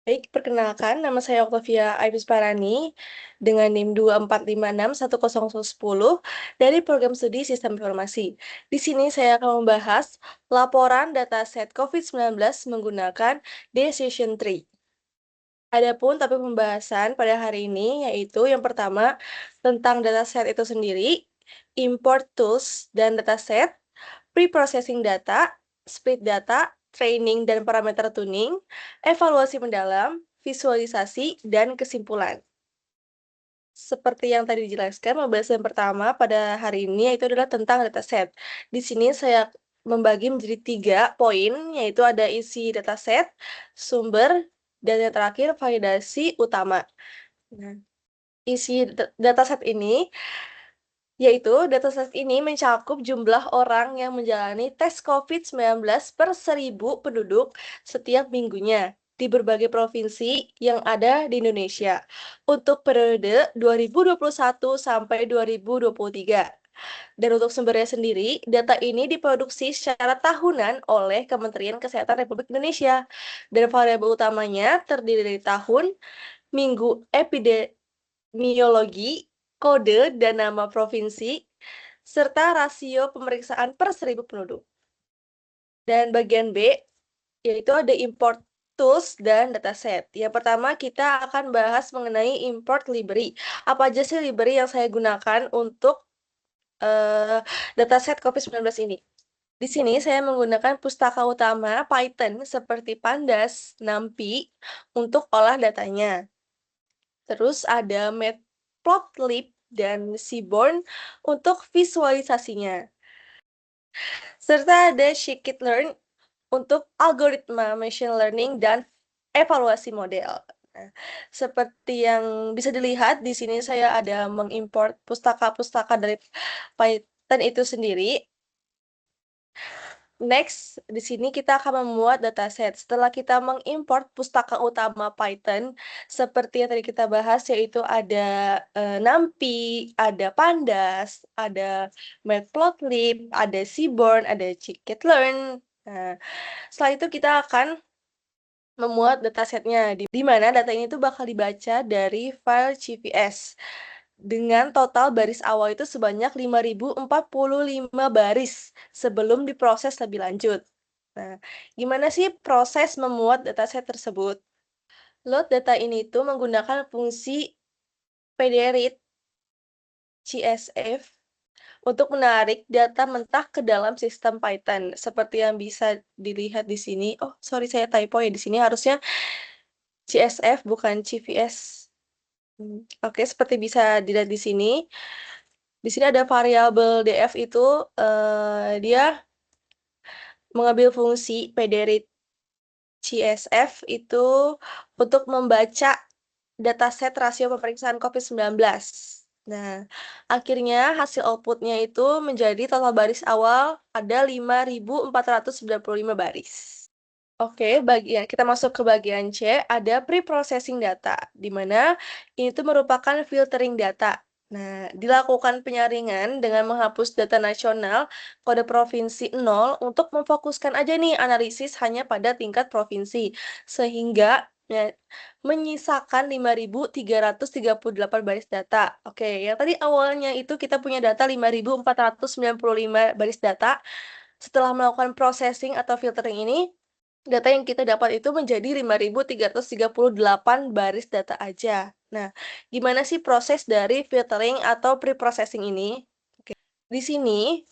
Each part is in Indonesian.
Baik, perkenalkan nama saya Octavia Aibis Parani dengan NIM 245610010 dari Program Studi Sistem Informasi. Di sini saya akan membahas laporan dataset COVID-19 menggunakan Decision Tree. Adapun topik pembahasan pada hari ini yaitu yang pertama tentang dataset itu sendiri, import tools dan dataset, pre-processing data, split data, training dan parameter tuning, evaluasi mendalam, visualisasi, dan kesimpulan. Seperti yang tadi dijelaskan, pembahasan pertama pada hari ini yaitu adalah tentang dataset. Di sini saya membagi menjadi 3 poin, yaitu ada isi dataset, sumber, dan yang terakhir validasi utama. Nah, isi dataset ini dataset ini mencakup jumlah orang yang menjalani tes COVID-19 per 1.000 penduduk setiap minggunya di berbagai provinsi yang ada di Indonesia untuk periode 2021 sampai 2023. Dan untuk sumbernya sendiri, data ini diproduksi secara tahunan oleh Kementerian Kesehatan Republik Indonesia. Dan variabel utamanya terdiri dari tahun, minggu epidemiologi, kode dan nama provinsi, serta rasio pemeriksaan per 1.000 penduduk. Dan bagian B, yaitu ada import tools dan dataset. Yang pertama kita akan bahas mengenai import library. Apa aja sih library yang saya gunakan untuk dataset COVID-19 ini? Di sini saya menggunakan pustaka utama Python seperti Pandas, NumPy untuk olah datanya. Terus ada Matplotlib dan Seaborn untuk visualisasinya. Serta ada Scikit-learn untuk algoritma machine learning dan evaluasi model. Nah, seperti yang bisa dilihat di sini saya ada mengimport pustaka-pustaka dari Python itu sendiri. Next, di sini kita akan memuat dataset. Setelah kita mengimport pustaka utama Python, seperti yang tadi kita bahas, yaitu ada NumPy, ada Pandas, ada Matplotlib, ada Seaborn, ada Scikit-learn. Nah, setelah itu kita akan memuat datasetnya, di mana data ini tuh bakal dibaca dari file CVS dengan total baris awal itu sebanyak 5.045 baris sebelum diproses lebih lanjut. Nah, gimana sih proses memuat dataset tersebut? Load data ini tuh menggunakan fungsi pdread CSF untuk menarik data mentah ke dalam sistem Python. Seperti yang bisa dilihat di sini. Oh, sorry saya typo ya. Di sini harusnya CSF bukan CVS. Oke, seperti bisa dilihat di sini. Di sini ada variabel df itu dia mengambil fungsi pdread CSF itu untuk membaca dataset rasio pemeriksaan COVID-19. Nah, akhirnya hasil outputnya itu menjadi total baris awal ada 5.495 baris. Oke, kita masuk ke bagian C, ada pre-processing data, di mana ini tuh merupakan filtering data. Nah, dilakukan penyaringan dengan menghapus data nasional kode provinsi 0 untuk memfokuskan aja nih analisis hanya pada tingkat provinsi, sehingga ya, menyisakan 5.338 baris data. Oke, yang tadi awalnya itu kita punya data 5.495 baris data, setelah melakukan processing atau filtering ini, data yang kita dapat itu menjadi 5.338 baris data aja. Nah, gimana sih proses dari filtering atau pre-processing ini? Oke. Di sini,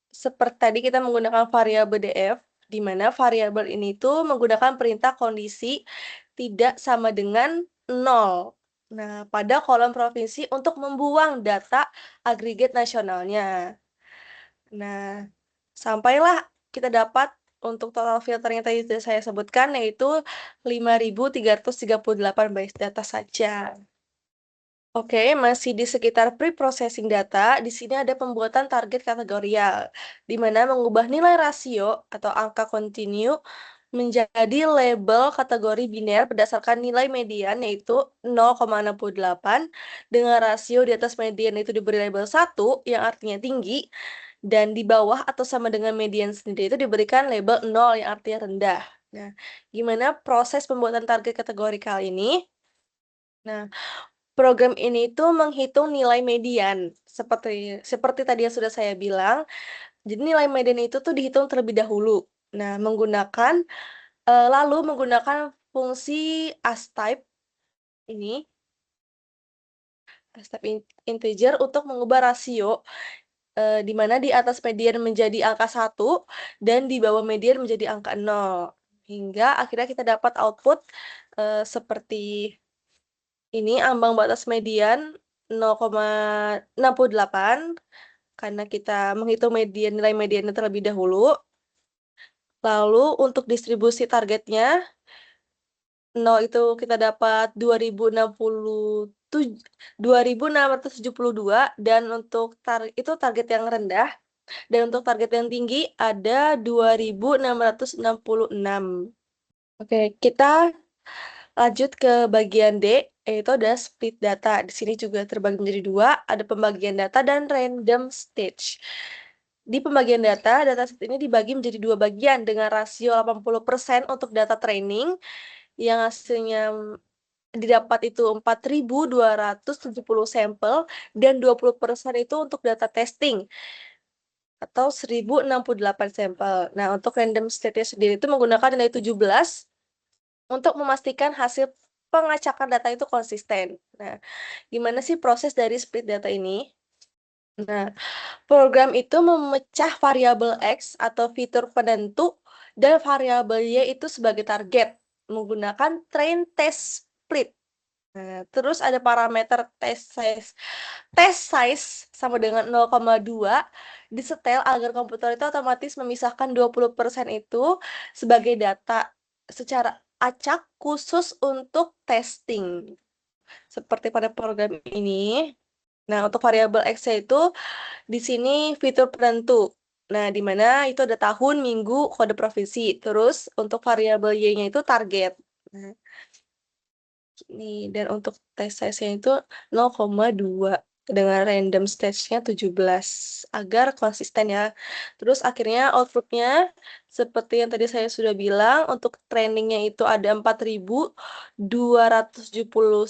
seperti tadi kita menggunakan variabel df, di mana variabel ini tuh menggunakan perintah kondisi tidak sama dengan 0. Nah, pada kolom provinsi untuk membuang data agregat nasionalnya. Nah, sampailah kita dapat untuk total filter yang tadi sudah saya sebutkan, yaitu 5.338 baris data saja. Oke, masih di sekitar pre-processing data, di sini ada pembuatan target kategorial, di mana mengubah nilai rasio atau angka kontinu menjadi label kategori biner berdasarkan nilai median, yaitu 0,68, dengan rasio di atas median itu diberi label 1, yang artinya tinggi, dan di bawah atau sama dengan median sendiri itu diberikan label 0 yang artinya rendah. Nah, gimana proses pembuatan target kategorikal ini? Nah, program ini itu menghitung nilai median, seperti seperti tadi yang sudah saya bilang. Jadi nilai median itu tuh dihitung terlebih dahulu. Nah, lalu menggunakan fungsi astype ini, integer untuk mengubah rasio, di mana di atas median menjadi angka 1 dan di bawah median menjadi angka 0. Hingga akhirnya kita dapat output, seperti ini, ambang batas median 0,68 karena kita menghitung nilai mediannya terlebih dahulu. Lalu untuk distribusi targetnya, 0 itu kita dapat 2.672 dan untuk itu target yang rendah, dan untuk target yang tinggi ada 2.666. Oke, kita lanjut ke bagian D, yaitu ada split data. Di sini juga terbagi menjadi dua, ada pembagian data dan random stage. Di pembagian data set ini dibagi menjadi dua bagian dengan rasio 80% untuk data training, yang hasilnya didapat itu 4.270 sampel, dan 20% itu untuk data testing, atau 1.068 sampel. Nah, untuk random state-nya sendiri itu menggunakan nilai 17 untuk memastikan hasil pengacakan data itu konsisten. Nah, gimana sih proses dari split data ini? Nah, program itu memecah variabel X atau fitur penentu dan variabel Y itu sebagai target menggunakan train test split. Nah, terus ada parameter test size. Test size sama dengan 0,2 disetel agar komputer itu otomatis memisahkan 20% itu sebagai data secara acak khusus untuk testing. Seperti pada program ini. Nah, untuk variabel X-nya itu di sini fitur penentu. Nah, di mana itu ada tahun, minggu, kode provinsi. Terus untuk variabel Y-nya itu target. Nah, ini dan untuk tes size-nya itu 0,2 dengan random stage-nya 17 agar konsisten ya. Terus akhirnya output-nya seperti yang tadi saya sudah bilang, untuk trainingnya itu ada 4.270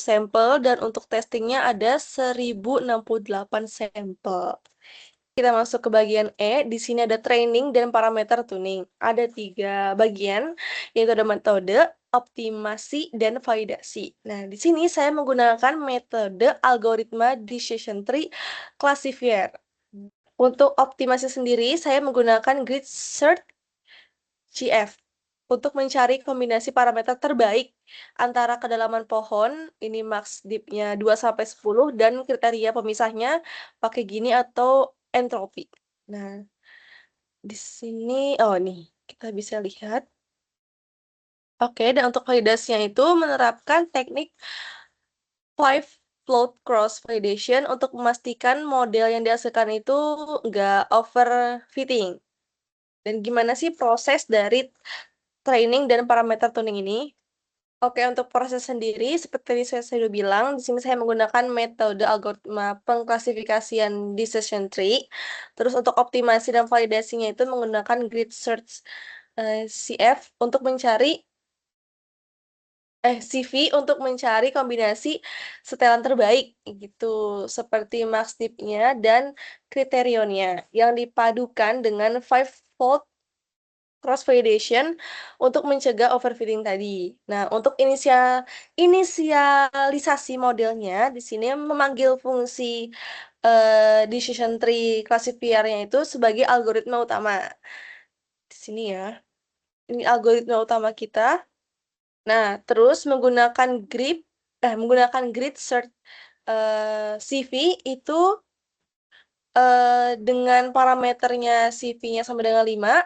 sampel dan untuk testingnya ada 1.068 sampel. Kita masuk ke bagian E, di sini ada training dan parameter tuning. Ada 3 bagian, yaitu ada metode, optimasi, dan validasi. Nah, di sini saya menggunakan metode algoritma decision tree classifier. Untuk optimasi sendiri, saya menggunakan grid search GF untuk mencari kombinasi parameter terbaik antara kedalaman pohon, ini max dip-nya 2-10, dan kriteria pemisahnya pakai gini atau entropi. Nah, di sini, oh nih, kita bisa lihat. Oke, dan untuk validasinya itu menerapkan teknik five float cross validation untuk memastikan model yang dihasilkan itu nggak overfitting. Dan gimana sih proses dari training dan parameter tuning ini? Oke, untuk proses sendiri, seperti saya sudah bilang, di sini saya menggunakan metode algoritma pengklasifikasian decision tree. Terus untuk optimasi dan validasinya itu menggunakan grid search CF untuk mencari CV untuk mencari kombinasi setelan terbaik gitu, seperti max-dip-nya dan kriterionnya yang dipadukan dengan five-fold cross validation untuk mencegah overfitting tadi. Nah, untuk inisialisasi modelnya di sini memanggil fungsi decision tree classifier-nya itu sebagai algoritma utama. Di sini ya. Ini algoritma utama kita. Nah, terus menggunakan grid search CV itu dengan parameternya CV-nya sama dengan 5,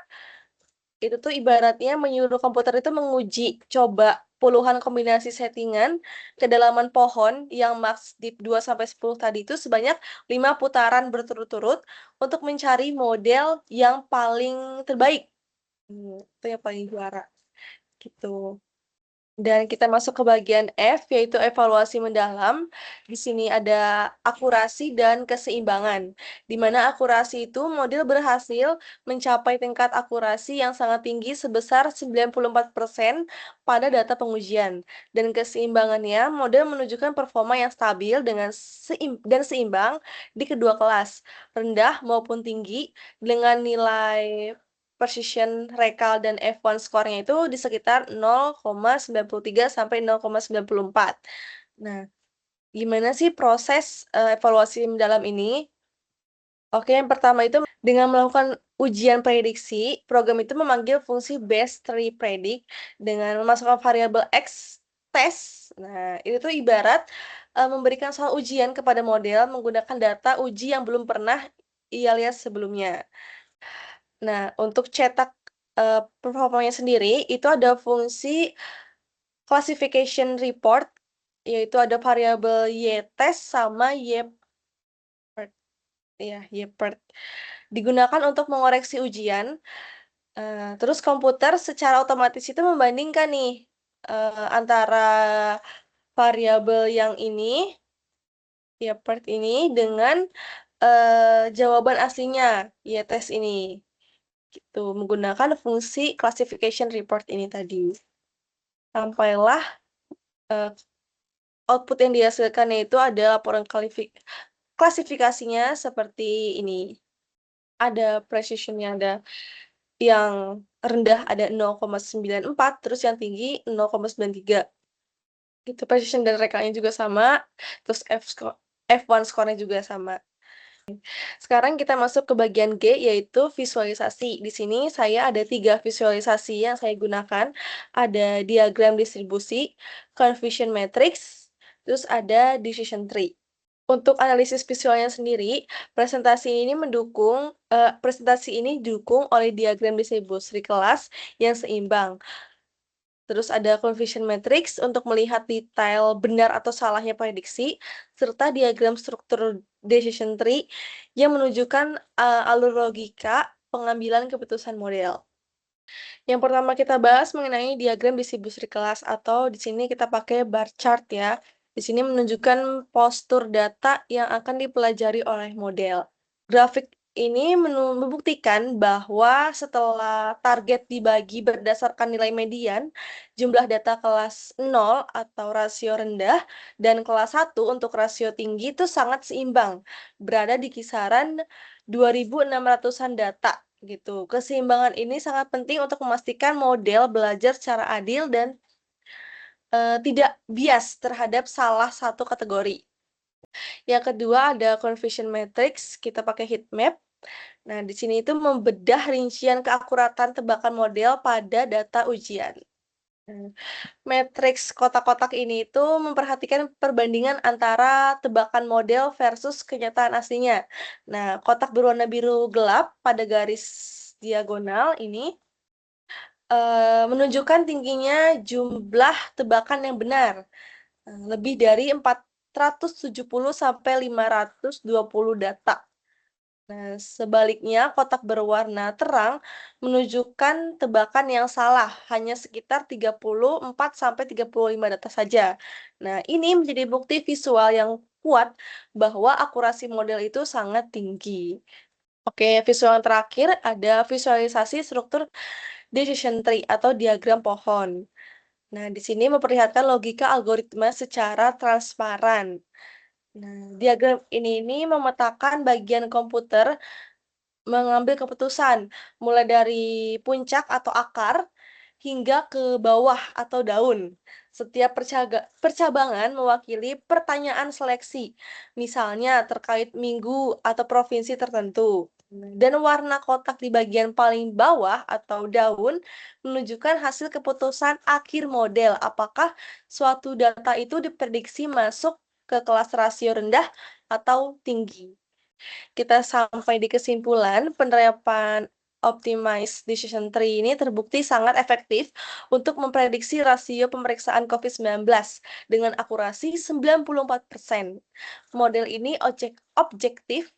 itu tuh ibaratnya menyuruh komputer itu menguji coba puluhan kombinasi settingan kedalaman pohon yang max dip 2-10 tadi itu sebanyak 5 putaran berturut-turut untuk mencari model yang paling terbaik. Itu yang paling juara gitu. Dan kita masuk ke bagian F, yaitu evaluasi mendalam. Di sini ada akurasi dan keseimbangan, di mana akurasi itu model berhasil mencapai tingkat akurasi yang sangat tinggi sebesar 94% pada data pengujian. Dan keseimbangannya, model menunjukkan performa yang stabil dengan seimbang di kedua kelas, rendah maupun tinggi, dengan nilai precision recall dan F1 skornya itu di sekitar 0,93 sampai 0,94. Nah, gimana sih proses evaluasi mendalam ini? Oke, yang pertama itu dengan melakukan ujian prediksi, program itu memanggil fungsi base tree predict dengan memasukkan variabel X test. Nah, ini tuh ibarat memberikan soal ujian kepada model menggunakan data uji yang belum pernah ia lihat sebelumnya. Nah, untuk cetak, performanya sendiri, itu ada fungsi classification report, yaitu ada variabel y-test sama y-pert, ya, y-pert. Digunakan untuk mengoreksi ujian, terus komputer secara otomatis itu membandingkan nih, antara variabel yang ini, y-pert ini dengan, jawaban aslinya, y-test ini. Gitu, menggunakan fungsi classification report ini tadi. Sampailah, eee, output yang dihasilkan yaitu ada laporan klasifikasinya seperti ini. Ada precision-nya, ada yang rendah ada 0,94, terus yang tinggi 0,93. Gitu, precision dan recall-nya juga sama, terus F1 score-nya juga sama. Sekarang kita masuk ke bagian G, yaitu visualisasi. Di sini saya ada 3 visualisasi yang saya gunakan. Ada diagram distribusi, confusion matrix, terus ada decision tree. Untuk analisis visualnya sendiri, presentasi ini didukung oleh diagram distribusi kelas yang seimbang. Terus ada confusion matrix untuk melihat detail benar atau salahnya prediksi, serta diagram struktur decision tree yang menunjukkan alur logika pengambilan keputusan model. Yang pertama kita bahas mengenai diagram distribusi kelas atau di sini kita pakai bar chart ya. Di sini menunjukkan postur data yang akan dipelajari oleh model. Grafik ini membuktikan bahwa setelah target dibagi berdasarkan nilai median, jumlah data kelas 0 atau rasio rendah dan kelas 1 untuk rasio tinggi itu sangat seimbang, berada di kisaran 2.600-an data gitu. Keseimbangan ini sangat penting untuk memastikan model belajar secara adil dan tidak bias terhadap salah satu kategori. Yang kedua ada confusion matrix, kita pakai heat map. Nah, di sini itu membedah rincian keakuratan tebakan model pada data ujian. Nah, matriks kotak-kotak ini itu memperhatikan perbandingan antara tebakan model versus kenyataan aslinya. Nah, kotak berwarna biru gelap pada garis diagonal ini menunjukkan tingginya jumlah tebakan yang benar, lebih dari 470 sampai 520 data. Nah, sebaliknya kotak berwarna terang menunjukkan tebakan yang salah, hanya sekitar 34 sampai 35 data saja. Nah, ini menjadi bukti visual yang kuat bahwa akurasi model itu sangat tinggi. Oke, visual yang terakhir ada visualisasi struktur decision tree atau diagram pohon. Nah, di sini memperlihatkan logika algoritma secara transparan. Nah, diagram ini memetakan bagian komputer mengambil keputusan, mulai dari puncak atau akar hingga ke bawah atau daun. Setiap percabangan mewakili pertanyaan seleksi, misalnya terkait minggu atau provinsi tertentu. Dan warna kotak di bagian paling bawah atau daun menunjukkan hasil keputusan akhir model, apakah suatu data itu diprediksi masuk ke kelas rasio rendah atau tinggi. Kita sampai di kesimpulan, penerapan optimized decision tree ini terbukti sangat efektif untuk memprediksi rasio pemeriksaan COVID-19 dengan akurasi 94%. Model ini objektif,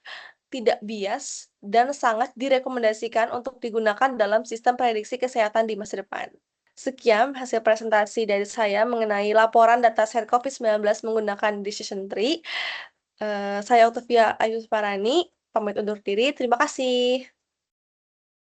tidak bias, dan sangat direkomendasikan untuk digunakan dalam sistem prediksi kesehatan di masa depan. Sekian hasil presentasi dari saya mengenai laporan data set COVID-19 menggunakan Decision Tree. Saya Octavia Ayu Parani, pamit undur diri. Terima kasih.